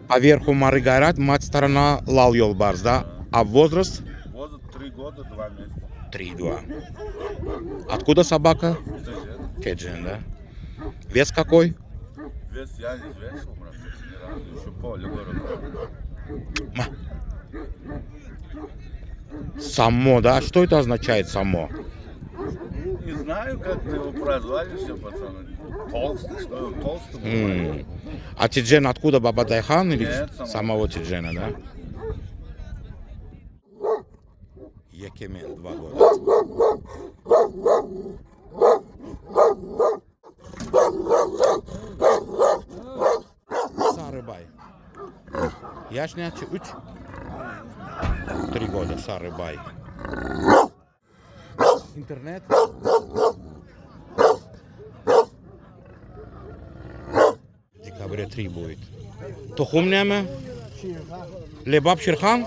Поверху Маргарат, мать сторона Лал Йолбарс, да? А возраст? Возраст 3 года, 2 месяца. 3-2. Откуда собака? Кеджин, да? Вес какой? Вес я не взвешивал, брат, ни разу. Еще поле говорю. Само, да? Что это означает само? Не знаю, как ты его прозвали все, пацаны. Толстый, что он толстый был. А Тиджен откуда? Баба Дайхан или Нет, самого Тиджена, да? Якемен, 2 года. Сарыбай. Яшнячы 3. 3 года, Сарыбай. Интернет. В декабре 3 будет. Тухум неме? Лебаб Ширхан?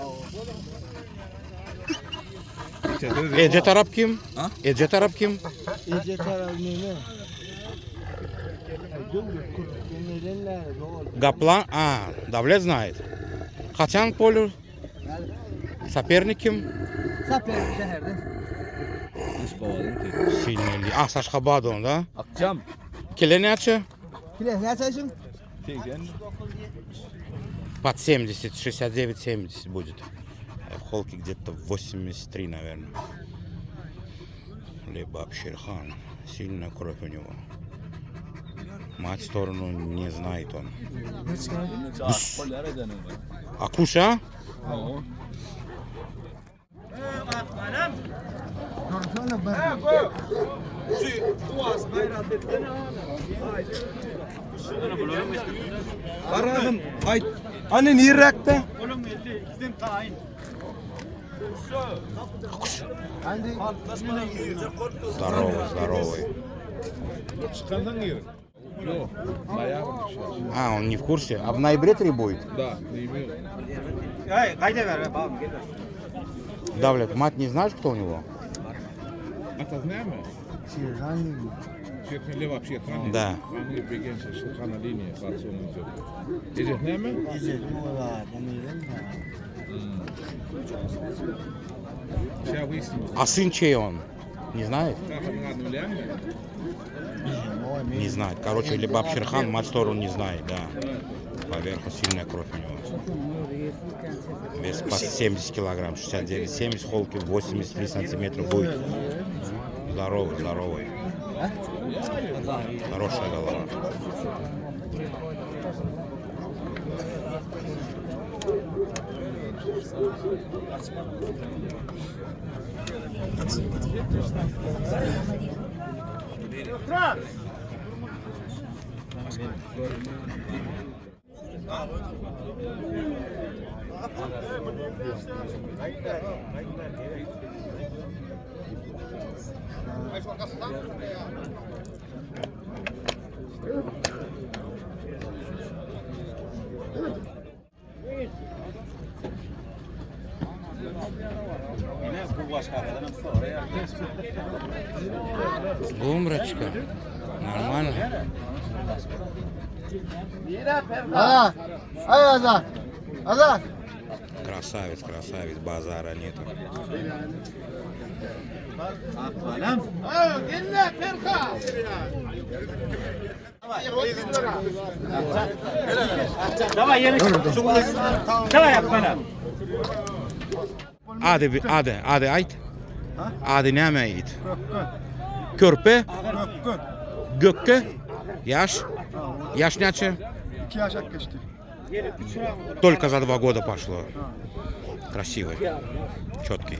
Ece taraf kim? Ha? Ece taraf kim? Ece tarafını ne? Гаплан? Давлет знает. Хачан Полю? Соперник ким? Zaten şehirde. Hiç kovaladın ki. Сильный. Сашхабадон, да? Akşam. Келеняче? Kile ne açıyorsun? Tegen. Под 70, 69-70 будет. В холке где-то 83, наверное. Либо Абширхан. Сильная кровь у него. Мать сторону не знает он. Polyar eden var. Акуша? Oo. Sonra ben. Karagım ay anne niye rakta? Hadi. Здоровый, здоровый. Çıkandan yiyor. Yok. Bayağı varmış. Он не в курсе? А в ноябре 3 будет? Da, bilmiyorum. Давлет, мать не знаешь, кто у него? Ata ne mi? Şirhan Şirkan levap şirkan. Da. Ben bir genç şirkan linye var sonunda. Ecek ne mi? Ece Muğla demeyelim ya. Şey выяснилось. А сын чей он? Не знает? Как он ладно влияет? Не знает. Короче, либо Абширхан, мать сторону не знает, да. Поверху сильная кровь у него. Вес по 70 килограмм, 69-70, холки 83 сантиметра будет. Здоровый, здоровый. Хорошая голова. Гумрачка. Нормально. Ada. Ay Ada. Ada. Красавец, красавец, базара нету. Adı ait. Adı ne ait? Körpe. Gökke. Yaş. Yaş няче? 2 yaş geçti. Только за 2 года пошло. Красивый. Четкий.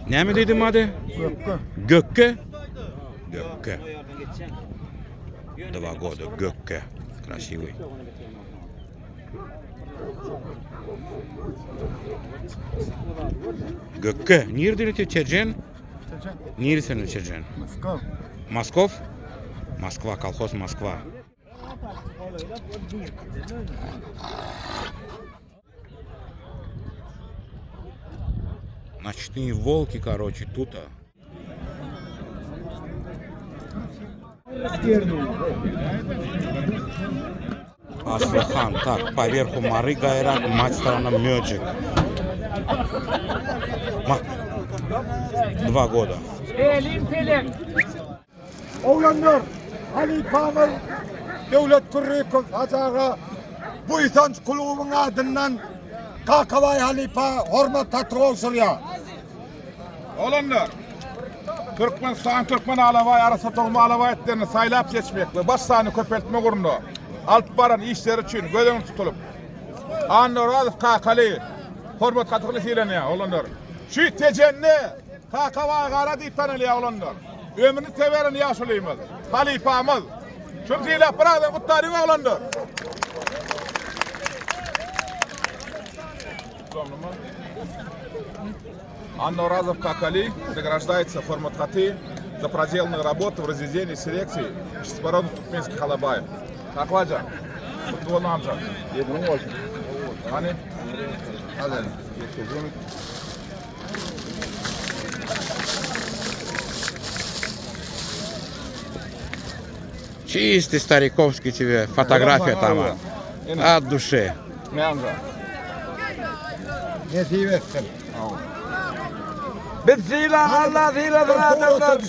Ne mi dedim adı? Gökke. Gökke. 2 года. Gökke. Красивый. Gökke. Nerede Çerçen? Neresi Çerçen? Moskov. Москов? Москва, колхоз Москва. Ночные волки, короче, тут. Астрахань. Так, поверху Мары Гайрак, мать сторона Мёджик. 2 года. Oğlanlar Ali Pamir Devlet Kurrikov Hazaga bu itanç kulübün adından Kakavay Halipa hormat tatlı ya. Olanlar. Türkmen alavay arası tohuma alavay etlerini saylap seçmek ve baş sahne köpeltme uğrunda alt baran işler için gözden tutulup anlar alıp kakali hormat katıklı fiilene olanlar. Şu tecenni kakavay gara deyip tanılı olanlar. Ömrünü teverini yaşılıyımız. Halifamız. Şu fiile bırakın kutlarını olanlar. Анна Разов Какали награждается формат хаты за проделанную работу в разведении селекции чистопородных туркменских алабаев. Как ваджа? Футбол намжа. Hani? Hadi. Чистый стариковский тебе фотография там. От души. Ne amca? Nesip etsin. Biz zilan Allah ziladır adamlar.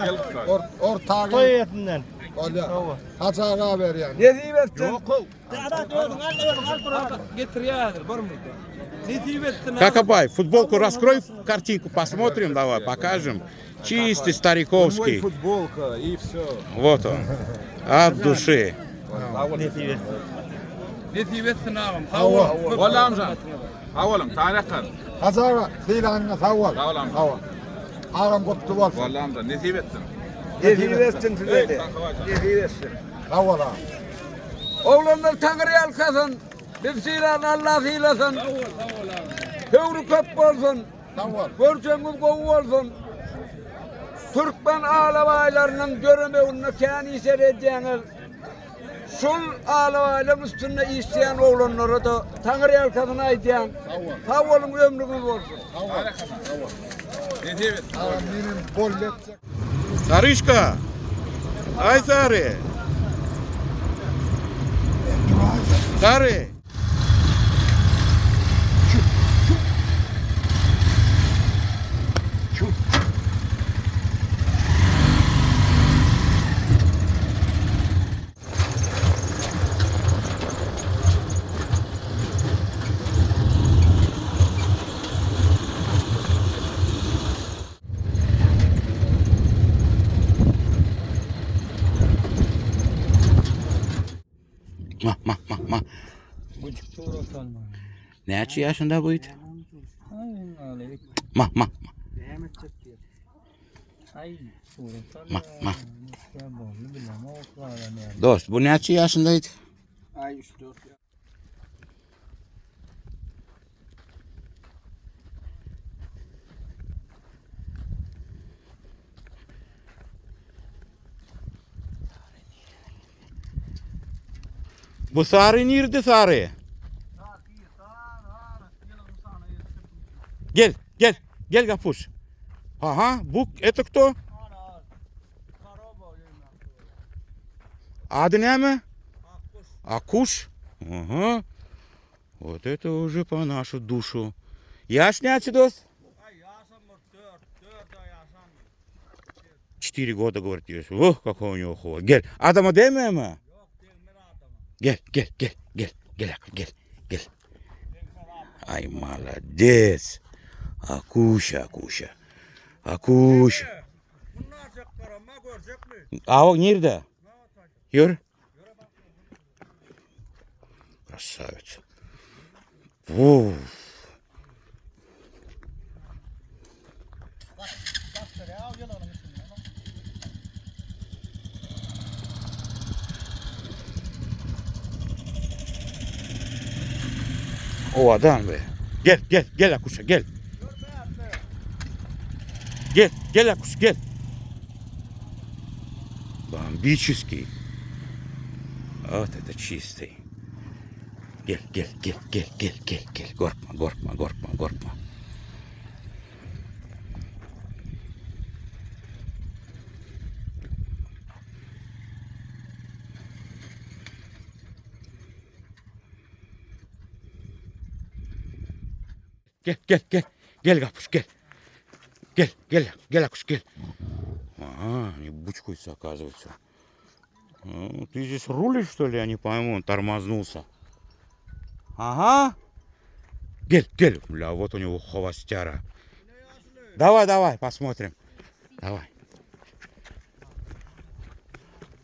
Gel kutlar. Ortağı Koy etinden. Hazaga ver yani. Nezip etsin. Какабай, футболку раскрой, картинку посмотрим, давай, покажем. Чистый стариковский. Футболка и все. Вот он. От души. Valla amca. Havalam tarih kan. Hazaga zilanına savval. Havalam. Ağam kutlu olsun. Valla amca nesip etsin. Nezip etsin size de. Nezip etsin. Savval ağam. Oğlanlar Tanrı yalkasın. Biz zilan Allah zilasın. Hövru köp olsun. Savval. Görçemiz kovu olsun. Türkmen ağlabaylarının görümeğine kendi seyredeceğiniz şul ağlabayların üstünde isteyen oğlanlara da Tanrı yalkasına aydayan sağ olun ömrünüz olsun. Nesip etsin. Ağam benim bol edecek. Sarышка, ай, Сары. Сары. Ma. Neçi yaşında buydu? Ma. Dost, bu neçi yaşındaydı? Ay 3-4. Bu Sarı nerede Sarı? Gel Gapuş. Ага, это кто? Adı ne mi? Акуш. Ага. Вот это уже по нашу душу. Yaş ne dost? 4 года, говорит, есть. Ох, какой у него ход. Гель. Адама демия mi? Gel. Ay молодец. Акуша. А o nerede? Yürü. Красавица. Уф. O adam be. Gel Akuş'a gel. Gel Akuş gel. Бомбический. Вот это чистый. Гель. Горкма. Гель, Гапуш, гель. Гель, Акуш, гель. Ага, они бучкуются, оказывается. Ну, ты здесь рулишь, что ли? Я не пойму, он тормознулся. Ага. Гель. Бля, вот у него хвостяра. Давай, посмотрим. Давай.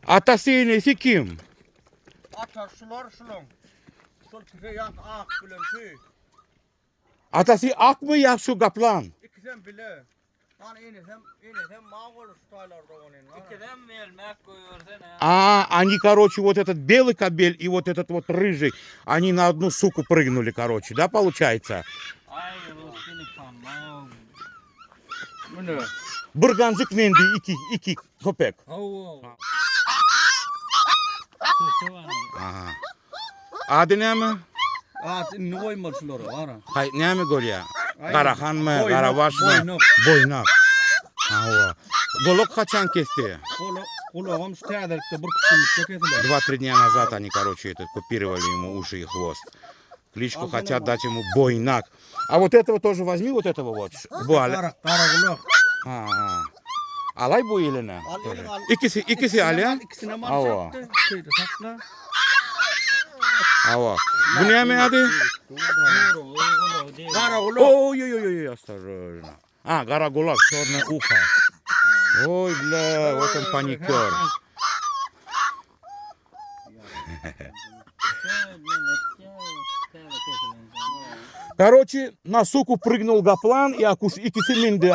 Atası nesi kim? Ata şular şulun. Şul tüfeğin ak bilen şey. Atası ak mı ya şu kaplan? İkiden bile. Lan inesem mağul staylarda onun. İkiden vermek koyuyorsun ha. Они, короче, вот этот белый кобель и вот этот вот рыжий, они на одну суку прыгнули, короче, да, получается? Bu ne? Burgancık mendi iki köpek. Aha. Adı ne mi? Ne koymalı şuları var ha. Hay, ne mi gol ya? Karahan mı, Boynak, Karabaş mı? boynak. Boynak. Ава. Голок kaçan kesti? Kulağım şu teadirlikte bir küçülmüşte kesilir. 2-3 дня назад они, короче, этот, купировали ему уши и хвост. Кличку хотят дать ему Бойнак. А вот этого тоже возьми, вот этого вот. Kara kulak. Ага. Alay bu eline. Al elini al. İkisi Ali. İkisine mal Ava. sattı. Şeyde sakla. Ава. Bu ne mi adı? Kara kulak. Ой-ой-ой, осторожно. Карагулак, черное ухо. Ой, бля, вот он паникер. Короче, на суку прыгнул Гаплан и ikisi mindi.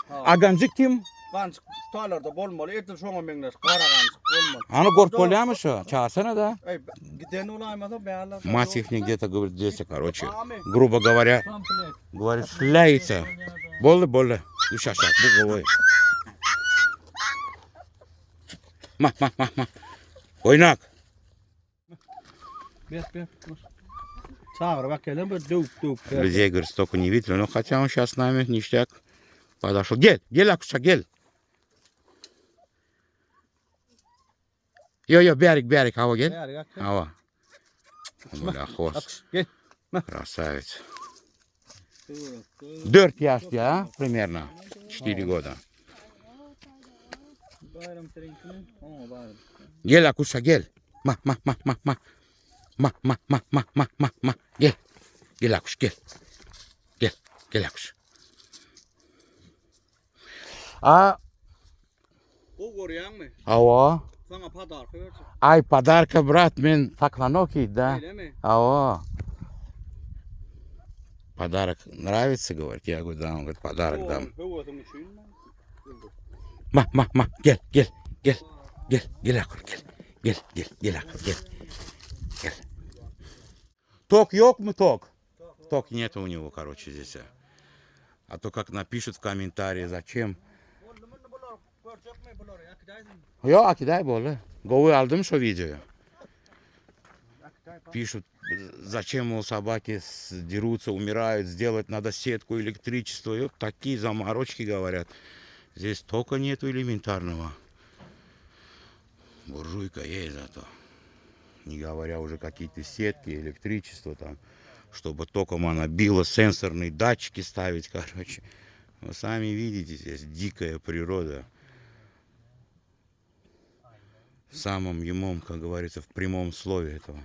Agancık kim? Kanç staylarda bolmalı. Etil şoňa meňler. Kara kanç bolmalı. Аны горполяма şu. Çağırsana da. Ey giden olaymasa beýanlar. Мать их где-то, говорит, здесь, короче, грубо говоря, говорит, шляется. Болы. Ушашак, bu головой. Ма. Oynak. Bet. Çağır bak gelen böyle dök. Людей, говорит, столько не видели, но хотя он сейчас с нами, ништяк, подошел. Гель, Акуша, гель. Йо, берег, ава, гель. Ава. Бля, хвост. Gel. Красавец. 4 yaşta ya, примерно. 4 года. Gel Akuşa, gel. Ma. Gel Akuş, gel. Gel Akuş. Bu koruyan mı? Ава. Sana padarka versin. Ай, подарка, брат, мен Сакланоки, да. Öyle mi? Ава. Подарок нравится, говорит. Я говорю, да. Он говорит, подарок дам. Hıvasın için mi? Ма. Gel Akul, gel Akul, gel. Ток yok mu tok? Ток нет у него, короче, здесь. А то как напишут в комментарии, зачем? Yok, Akiday böyle. Govu aldım şu videoyu. Пишут, зачем, мол, собаки дерутся, умирают, сделать надо сетку, электричество. И вот такие заморочки говорят. Здесь тока нету элементарного. Буржуйка есть зато. Не говоря уже какие-то сетки, электричество там, чтобы током она била, сенсорные датчики ставить, короче. Вы сами видите, здесь дикая природа. В самом емом, как говорится, в прямом слове этого.